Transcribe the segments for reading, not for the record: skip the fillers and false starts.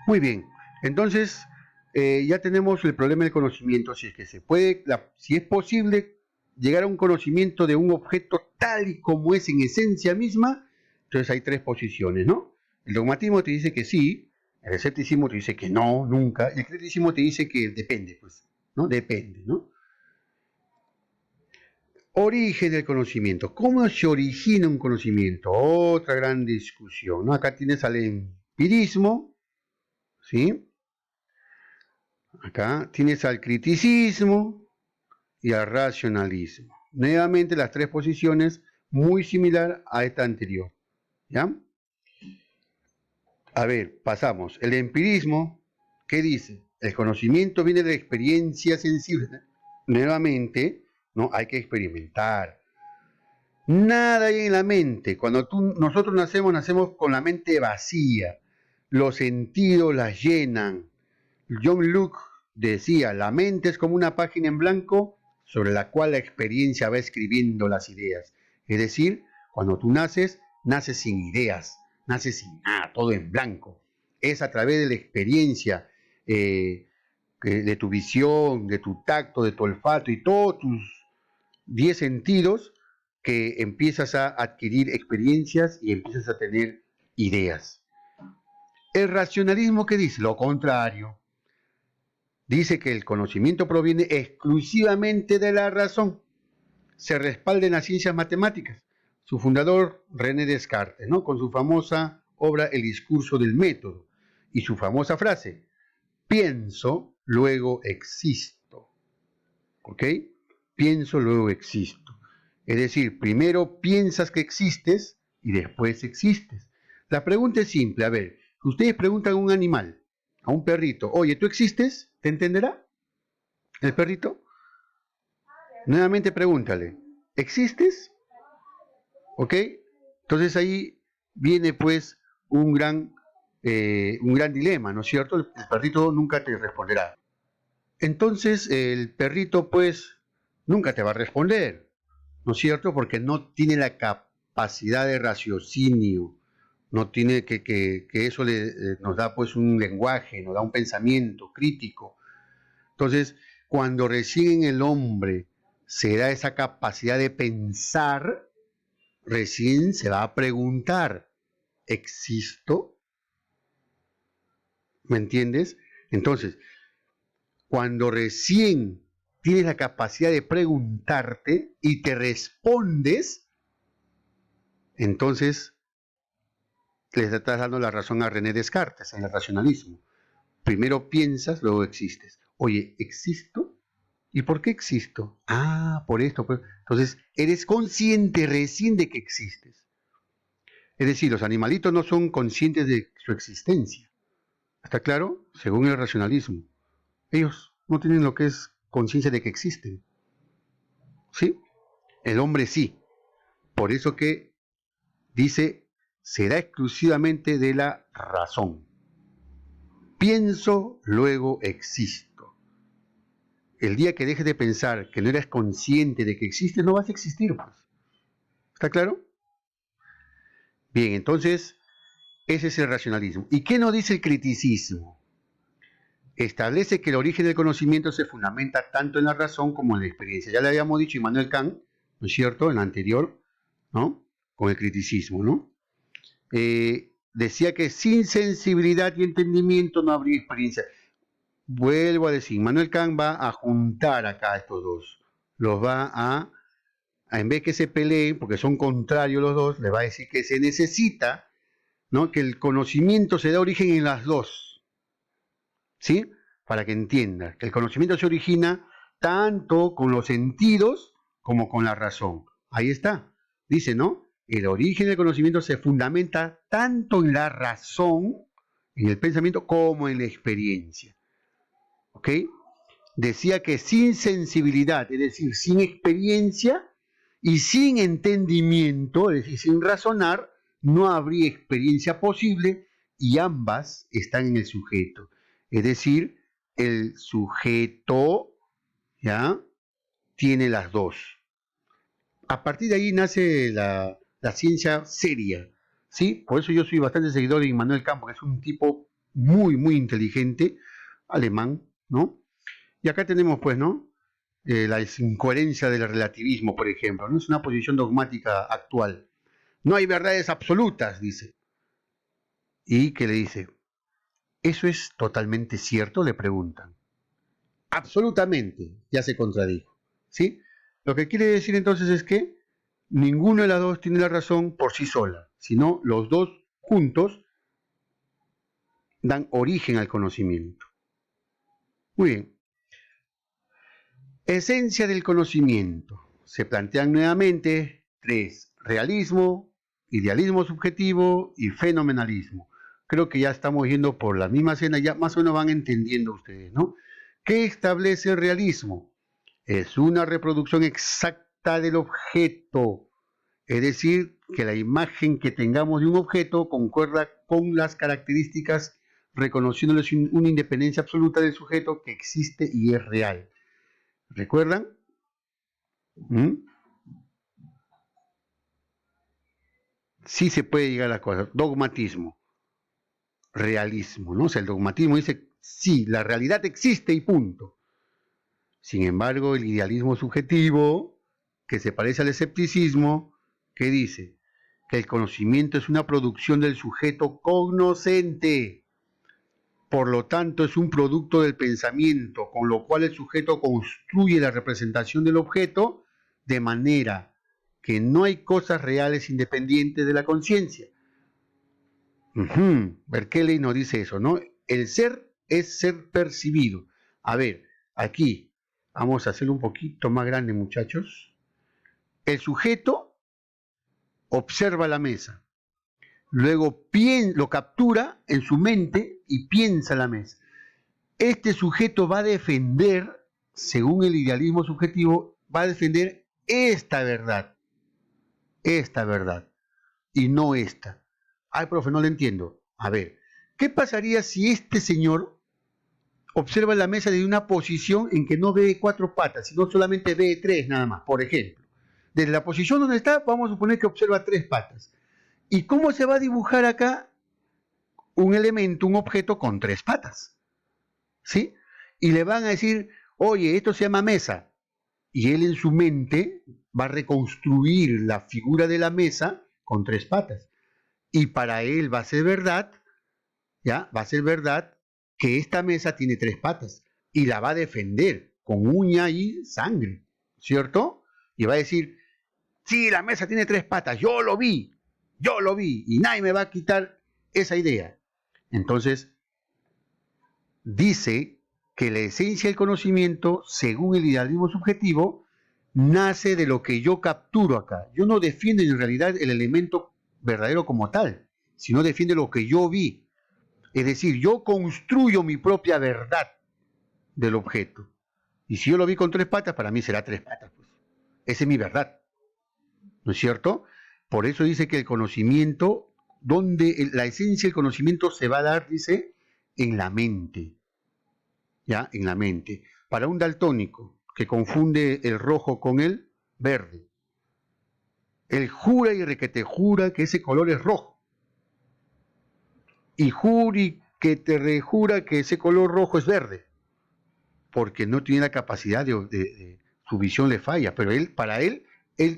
Muy bien, entonces ya tenemos el problema del conocimiento, si es que se puede, si es posible llegar a un conocimiento de un objeto tal y como es en esencia misma, entonces hay tres posiciones, ¿no? El dogmatismo te dice que sí, el escepticismo te dice que no, nunca, y el criticismo te dice que depende, pues, ¿no? Depende, ¿no? Origen del conocimiento. ¿Cómo se origina un conocimiento? Otra gran discusión, ¿no? Acá tienes al empirismo, ¿sí? Acá tienes al criticismo y al racionalismo. Nuevamente las tres posiciones muy similar a esta anterior. ¿Ya? A ver, pasamos. El empirismo, ¿qué dice? El conocimiento viene de experiencia sensible. Nuevamente, ¿no? Hay que experimentar. Nada hay en la mente. Cuando nosotros nacemos con la mente vacía. Los sentidos las llenan. John Locke decía, la mente es como una página en blanco sobre la cual la experiencia va escribiendo las ideas. Es decir, cuando tú naces, naces sin ideas, naces sin nada, todo en blanco. Es a través de la experiencia, de tu visión, de tu tacto, de tu olfato y todos tus 10 sentidos que empiezas a adquirir experiencias y empiezas a tener ideas. El racionalismo, ¿qué dice? Lo contrario. Dice que el conocimiento proviene exclusivamente de la razón. Se respalda en las ciencias matemáticas. Su fundador, René Descartes, ¿no? Con su famosa obra El discurso del método y su famosa frase, pienso, luego existo. ¿Ok? Pienso, luego existo. Es decir, primero piensas que existes y después existes. La pregunta es simple, a ver, ustedes preguntan a un animal, a un perrito, oye, ¿tú existes? ¿Te entenderá el perrito? Nuevamente pregúntale, ¿existes? ¿Ok? Entonces ahí viene pues un gran dilema, ¿no es cierto? El perrito nunca te responderá. Entonces el perrito pues nunca te va a responder, ¿no es cierto? Porque no tiene la capacidad de raciocinio, no tiene que eso nos da pues un lenguaje, nos da un pensamiento crítico. Entonces, cuando recién el hombre se da esa capacidad de pensar, recién se va a preguntar, ¿existo? ¿Me entiendes? Entonces, cuando recién tienes la capacidad de preguntarte y te respondes, entonces le estás dando la razón a René Descartes en el racionalismo. Primero piensas, luego existes. Oye, ¿existo? ¿Y por qué existo? Ah, por esto. Entonces, eres consciente recién de que existes. Es decir, los animalitos no son conscientes de su existencia. ¿Está claro? Según el racionalismo. Ellos no tienen lo que es conciencia de que existen. ¿Sí? El hombre sí. Por eso que dice, será exclusivamente de la razón. Pienso, luego existo. El día que dejes de pensar que no eres consciente de que existes, no vas a existir, pues. ¿Está claro? Bien, entonces, ese es el racionalismo. ¿Y qué nos dice el criticismo? Establece que el origen del conocimiento se fundamenta tanto en la razón como en la experiencia. Ya le habíamos dicho Immanuel Kant, ¿no es cierto?, en la anterior, ¿no?, con el criticismo, ¿no? Decía que sin sensibilidad y entendimiento no habría experiencia. Vuelvo a decir, Immanuel Kant va a juntar acá a estos dos. Los va en vez que se peleen, porque son contrarios los dos, le va a decir que se necesita, ¿no?, que el conocimiento se da origen en las dos. ¿Sí? Para que entiendas que el conocimiento se origina tanto con los sentidos como con la razón. Ahí está. Dice, ¿no? El origen del conocimiento se fundamenta tanto en la razón, en el pensamiento, como en la experiencia. ¿Ok? Decía que sin sensibilidad, es decir, sin experiencia y sin entendimiento, es decir, sin razonar, no habría experiencia posible y ambas están en el sujeto. Es decir, el sujeto, ¿ya?, tiene las dos. A partir de ahí nace la ciencia seria, ¿sí? Por eso yo soy bastante seguidor de Immanuel Kant, porque es un tipo muy, muy inteligente, alemán, ¿no? Y acá tenemos, pues, ¿no? La incoherencia del relativismo, por ejemplo, ¿no? Es una posición dogmática actual. No hay verdades absolutas, dice. ¿Y qué le dice? ¿Eso es totalmente cierto? Le preguntan. Absolutamente, ya se contradijo. ¿Sí? Lo que quiere decir entonces es que ninguno de los dos tiene la razón por sí sola, sino los dos juntos dan origen al conocimiento. Muy bien. Esencia del conocimiento. Se plantean nuevamente tres: realismo, idealismo subjetivo y fenomenalismo. Creo que ya estamos yendo por la misma escena, ya más o menos van entendiendo ustedes, ¿no? ¿Qué establece el realismo? Es una reproducción exacta del objeto, es decir, que la imagen que tengamos de un objeto concuerda con las características, reconociéndoles una independencia absoluta del sujeto que existe y es real. ¿Recuerdan? ¿Mm? Sí se puede llegar a la cosa. Dogmatismo, realismo, ¿no? O sea, el dogmatismo dice, sí, la realidad existe y punto. Sin embargo, el idealismo subjetivo, que se parece al escepticismo, ¿qué dice? Que el conocimiento es una producción del sujeto cognoscente. Por lo tanto, es un producto del pensamiento, con lo cual el sujeto construye la representación del objeto de manera que no hay cosas reales independientes de la conciencia. Berkeley nos dice eso, ¿no? El ser es ser percibido. A ver, aquí vamos a hacerlo un poquito más grande, muchachos. El sujeto observa la mesa, luego lo captura en su mente y piensa la mesa. Este sujeto va a defender, según el idealismo subjetivo, va a defender esta verdad, y no esta. Ay, profe, no lo entiendo. A ver, ¿qué pasaría si este señor observa la mesa desde una posición en que no ve cuatro patas, sino solamente ve tres nada más? Por ejemplo, desde la posición donde está, vamos a suponer que observa tres patas. ¿Y cómo se va a dibujar acá un elemento, un objeto con tres patas? ¿Sí? Y le van a decir, oye, esto se llama mesa. Y él en su mente va a reconstruir la figura de la mesa con tres patas. Y para él va a ser verdad, ¿ya? Va a ser verdad que esta mesa tiene tres patas y la va a defender con uña y sangre, ¿cierto? Y va a decir, sí, la mesa tiene tres patas, yo lo vi, y nadie me va a quitar esa idea. Entonces, dice que la esencia del conocimiento, según el idealismo subjetivo, nace de lo que yo capturo acá. Yo no defiendo en realidad el elemento verdadero como tal, sino defiendo lo que yo vi. Es decir, yo construyo mi propia verdad del objeto. Y si yo lo vi con tres patas, para mí será tres patas. Pues. Esa es mi verdad. ¿No es cierto? Por eso dice que el conocimiento, donde la esencia del conocimiento se va a dar, dice, en la mente. ¿Ya? En la mente. Para un daltónico que confunde el rojo con el verde, él jura y requete jura que ese color es rojo. Y juri que te rejura que ese color rojo es verde. Porque no tiene la capacidad su visión le falla. Pero para él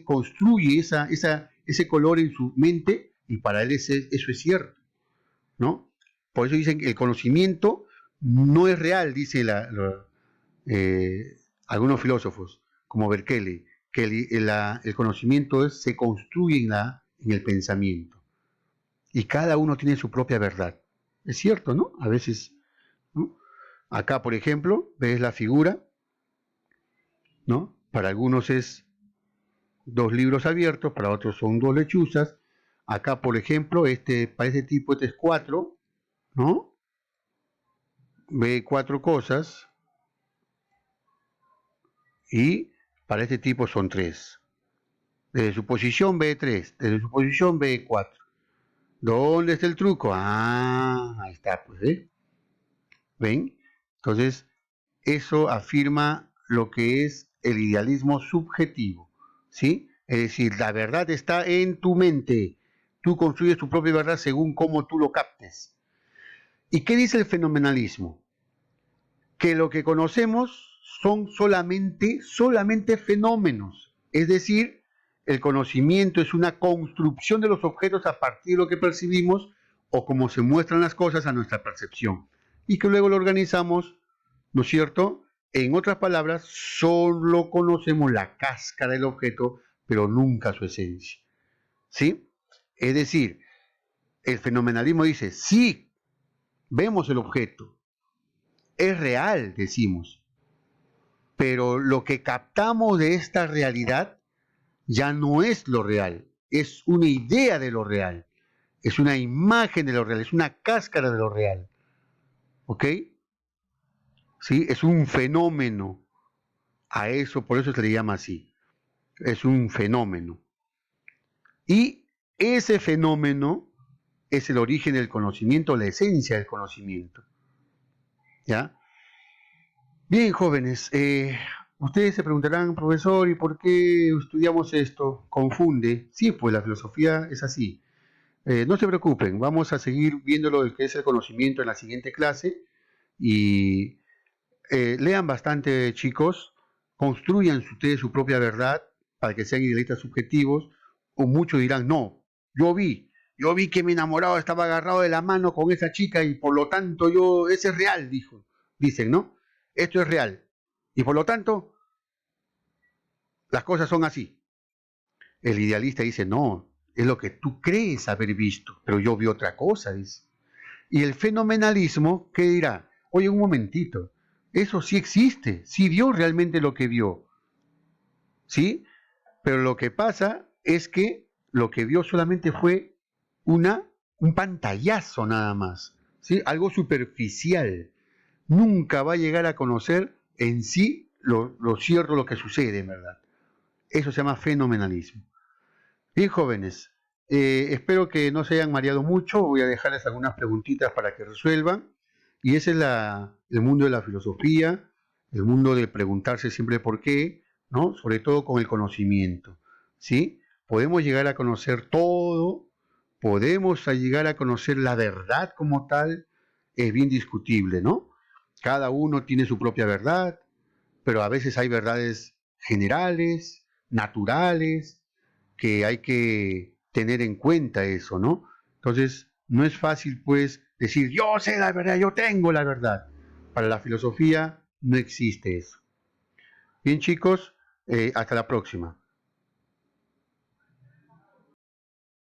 construye ese color en su mente y para él eso es cierto. ¿No? Por eso dicen que el conocimiento no es real, dice algunos filósofos, como Berkeley, que el conocimiento se construye en el pensamiento. Y cada uno tiene su propia verdad. Es cierto, ¿no? A veces, ¿no? Acá, por ejemplo, ves la figura, ¿no? Para algunos es dos libros abiertos, para otros son dos lechuzas. Acá, por ejemplo, para este tipo, este es cuatro, ¿no? Ve cuatro cosas y para este tipo son tres. Desde su posición ve tres, desde su posición ve cuatro. ¿Dónde está el truco? Ah, ahí está, pues, ¿eh? ¿Ven? Entonces, eso afirma lo que es el idealismo subjetivo, ¿sí? Es decir, la verdad está en tu mente. Tú construyes tu propia verdad según cómo tú lo captes. ¿Y qué dice el fenomenalismo? Que lo que conocemos son solamente fenómenos. Es decir, el conocimiento es una construcción de los objetos a partir de lo que percibimos o como se muestran las cosas a nuestra percepción. Y que luego lo organizamos, ¿no es cierto? En otras palabras, solo conocemos la cáscara del objeto, pero nunca su esencia. ¿Sí? Es decir, el fenomenalismo dice, sí, vemos el objeto, es real, decimos, pero lo que captamos de esta realidad ya no es lo real, es una idea de lo real, es una imagen de lo real, es una cáscara de lo real. ¿Ok? ¿Sí? Es un fenómeno. A eso, por eso se le llama así. Es un fenómeno. Y ese fenómeno es el origen del conocimiento, la esencia del conocimiento. ¿Ya? Bien, jóvenes, ustedes se preguntarán, profesor, ¿y por qué estudiamos esto? Confunde. Sí, pues la filosofía es así. No se preocupen, vamos a seguir viendo lo que es el conocimiento en la siguiente clase y lean bastante, chicos, construyan ustedes su propia verdad para que sean idealistas subjetivos, o muchos dirán, no, yo vi que mi enamorado estaba agarrado de la mano con esa chica y por lo tanto ese es real, dicen, ¿no? Esto es real. Y por lo tanto, las cosas son así. El idealista dice, no, es lo que tú crees haber visto, pero yo vi otra cosa, dice. Y el fenomenalismo, ¿qué dirá? Oye, un momentito, eso sí existe, sí vio realmente lo que vio, ¿sí? Pero lo que pasa es que lo que vio solamente fue una, un pantallazo nada más, ¿sí? Algo superficial. Nunca va a llegar a conocer en sí lo cierto, lo que sucede, en verdad. Eso se llama fenomenalismo. Bien, jóvenes, espero que no se hayan mareado mucho. Voy a dejarles algunas preguntitas para que resuelvan. Y ese es el mundo de la filosofía, el mundo de preguntarse siempre por qué, ¿no? Sobre todo con el conocimiento, ¿sí? Podemos llegar a conocer todo, podemos llegar a conocer la verdad como tal, es bien discutible, ¿no? Cada uno tiene su propia verdad, pero a veces hay verdades generales, naturales, que hay que tener en cuenta eso, ¿no? Entonces, no es fácil, pues, decir, yo sé la verdad, yo tengo la verdad. Para la filosofía no existe eso. Bien, chicos, hasta la próxima.